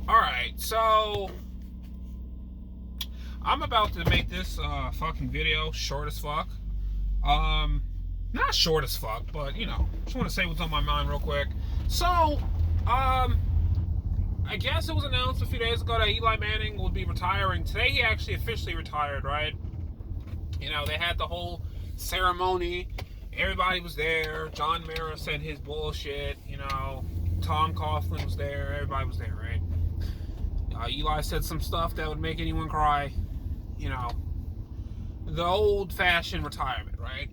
Alright, so I'm about to make this fucking video short as fuck. Not short as fuck, but just want to say what's on my mind real quick. So, I guess it was announced a few days ago that Eli Manning would be retiring. Today he actually officially retired, right? They had the whole ceremony. Everybody was there. John Mara said his bullshit. Tom Coughlin was there. Everybody was there, right? Eli said some stuff that would make anyone cry. The old-fashioned retirement, right?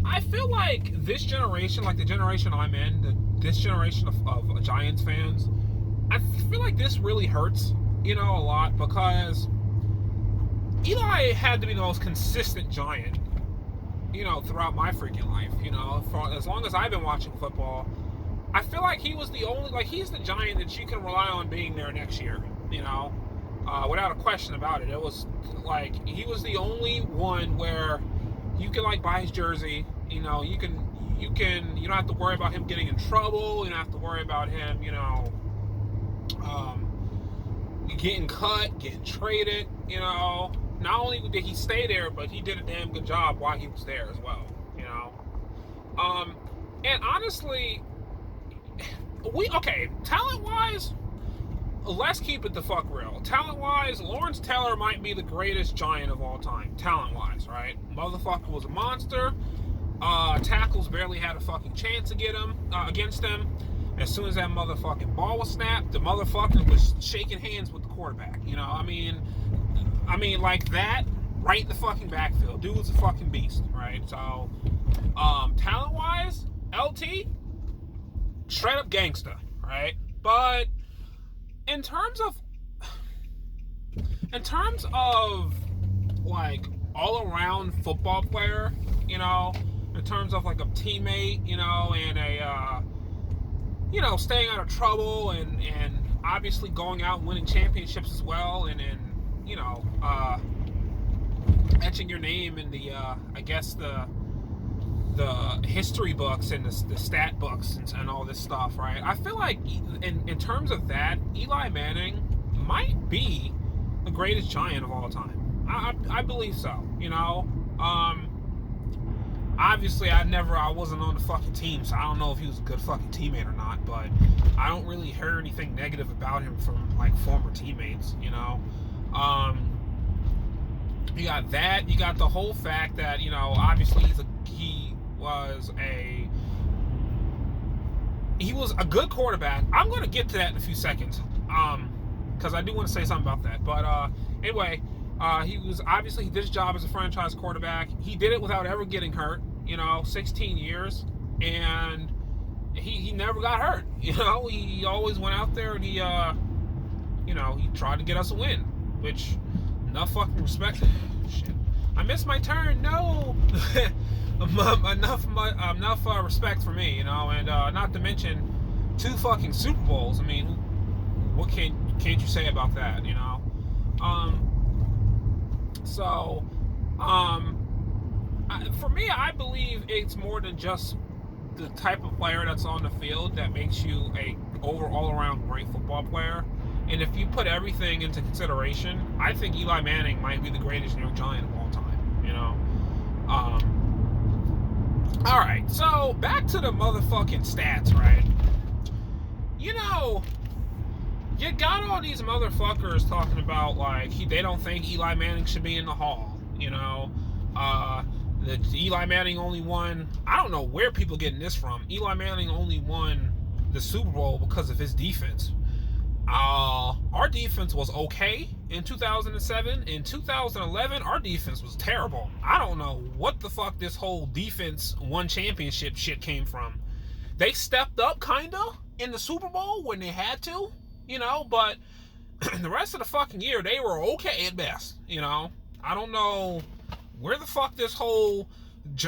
I feel like this generation, like the generation I'm in, this generation of Giants fans, I feel like this really hurts, a lot, because Eli had to be the most consistent Giant, throughout my freaking life, for as long as I've been watching football. I feel like he was the only, he's the Giant that you can rely on being there next year, without a question about it. It was, he was the only one where you can, buy his jersey, you don't have to worry about him getting in trouble, you don't have to worry about him, getting cut, getting traded, Not only did he stay there, but he did a damn good job while he was there as well, And honestly, talent-wise, let's keep it the fuck real. Talent-wise, Lawrence Taylor might be the greatest Giant of all time, talent-wise, right? Motherfucker was a monster. Tackles barely had a fucking chance to get him against him. As soon as that motherfucking ball was snapped, the motherfucker was shaking hands with the quarterback. Like that, right in the fucking backfield. Dude was a fucking beast, right? So, talent-wise, LT, straight up gangsta, right? But in terms of all-around football player, in terms of a teammate, and a staying out of trouble and obviously going out and winning championships as well, and etching your name in the the history books and the stat books and all this stuff, right? I feel like in terms of that, Eli Manning might be the greatest Giant of all time. I believe so, Obviously, I wasn't on the fucking team, so I don't know if he was a good fucking teammate or not, but I don't really hear anything negative about him from, former teammates, You got that. You got the whole fact that, obviously he was a good quarterback. I'm going to get to that in a few seconds, because I do want to say something about that. But anyway, he did his job as a franchise quarterback. He did it without ever getting hurt. 16 years, and he never got hurt. He always went out there and he tried to get us a win, which enough fucking respect. Shit, I missed my turn. No, enough respect for me. And not to mention 2 fucking Super Bowls. I mean, what can't you say about that? For me, I believe it's more than just the type of player that's on the field that makes you all around great football player. And if you put everything into consideration, I think Eli Manning might be the greatest New York Giant of all time. All right, so back to the motherfucking stats, right? You got all these motherfuckers talking about they don't think Eli Manning should be in the Hall. The Eli Manning only won. I don't know where people are getting this from. Eli Manning only won the Super Bowl because of his defense. Our defense was okay in 2007. In 2011, our defense was terrible. I don't know what the fuck this whole defense won championship shit came from. They stepped up kinda in the Super Bowl when they had to, but the rest of the fucking year they were okay at best. I don't know where the fuck this whole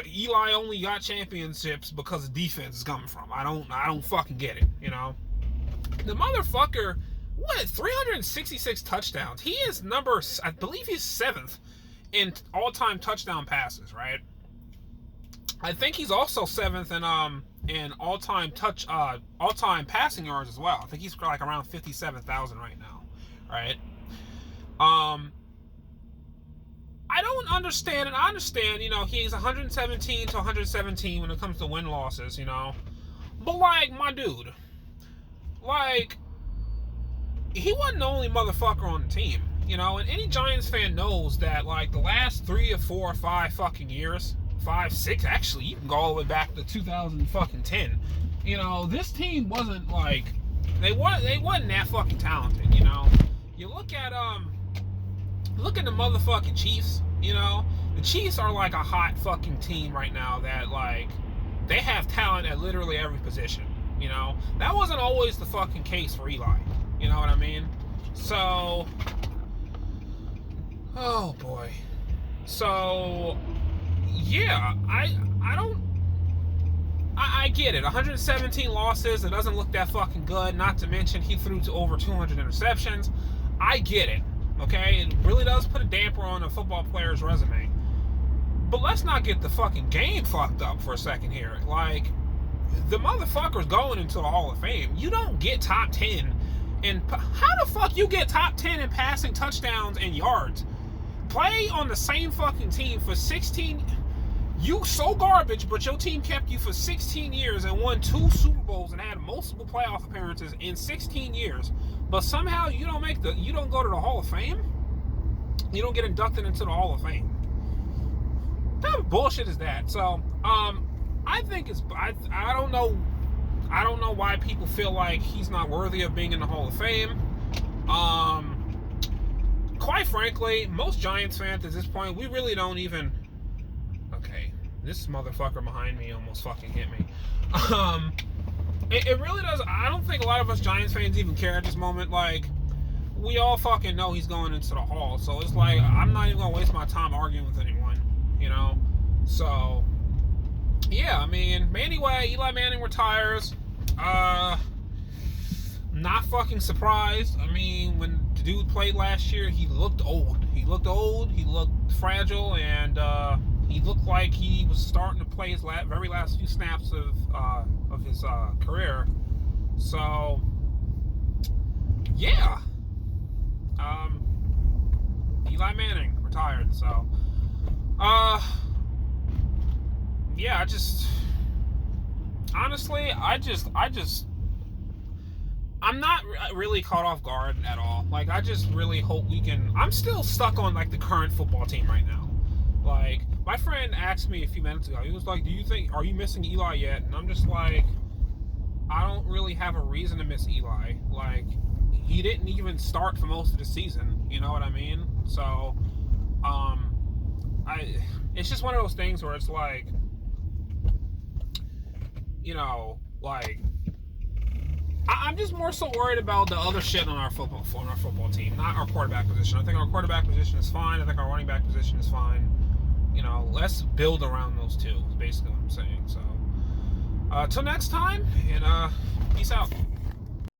Eli only got championships because of defense is coming from. I don't fucking get it. The motherfucker, 366 touchdowns. He is I believe he's 7th in all-time touchdown passes, right? I think he's also 7th and all-time passing yards as well. I think he's like around 57,000 right now, right? I don't understand, and I understand, he's 117 to 117 when it comes to win-losses, But, like, my dude, like, he wasn't the only motherfucker on the team, And any Giants fan knows that, like, the last 3 or 4 or 5 fucking years, 5, 6, actually, you can go all the way back to 2010. This team wasn't, like, they wasn't that fucking talented, You look at the motherfucking Chiefs, The Chiefs are like a hot fucking team right now that, like, they have talent at literally every position, That wasn't always the fucking case for Eli, you know what I mean? So, oh boy. So, yeah, I get it. 117 losses, it doesn't look that fucking good. Not to mention he threw to over 200 interceptions. I get it. Okay, it really does put a damper on a football player's resume. But let's not get the fucking game fucked up for a second here. Like, the motherfucker's going into the Hall of Fame. You don't get top 10. And how the fuck you get top 10 in passing touchdowns and yards? Play on the same fucking team for 16. You so garbage, but your team kept you for 16 years and won 2 Super Bowls and had multiple playoff appearances in 16 years. But somehow you don't go to the Hall of Fame? You don't get inducted into the Hall of Fame. What type of bullshit is that? So, I think I don't know why people feel like he's not worthy of being in the Hall of Fame. Quite frankly, most Giants fans at this point, we really don't even. Okay, this motherfucker behind me almost fucking hit me. It really does. I don't think a lot of us Giants fans even care at this moment. Like, we all fucking know he's going into the Hall, so it's like I'm not even gonna waste my time arguing with anyone, So, yeah, I mean, anyway, Eli Manning retires. Not fucking surprised. I mean, when the dude played last year, he looked old. He looked fragile, and he looked like he was starting to play his very last few snaps of his career. So, yeah. Eli Manning retired. So, yeah, honestly, I'm not really caught off guard at all. Like, I just really hope I'm still stuck on, like, the current football team right now. Like, my friend asked me a few minutes ago, he was like, are you missing Eli yet? And I'm just like, I don't really have a reason to miss Eli. Like, he didn't even start for most of the season, you know what I mean? So, it's just one of those things where it's like, like, I'm just more so worried about the other shit on our football team, not our quarterback position. I think our quarterback position is fine. I think our running back position is fine. Let's build around those two, is basically what I'm saying. So, till next time, and peace out.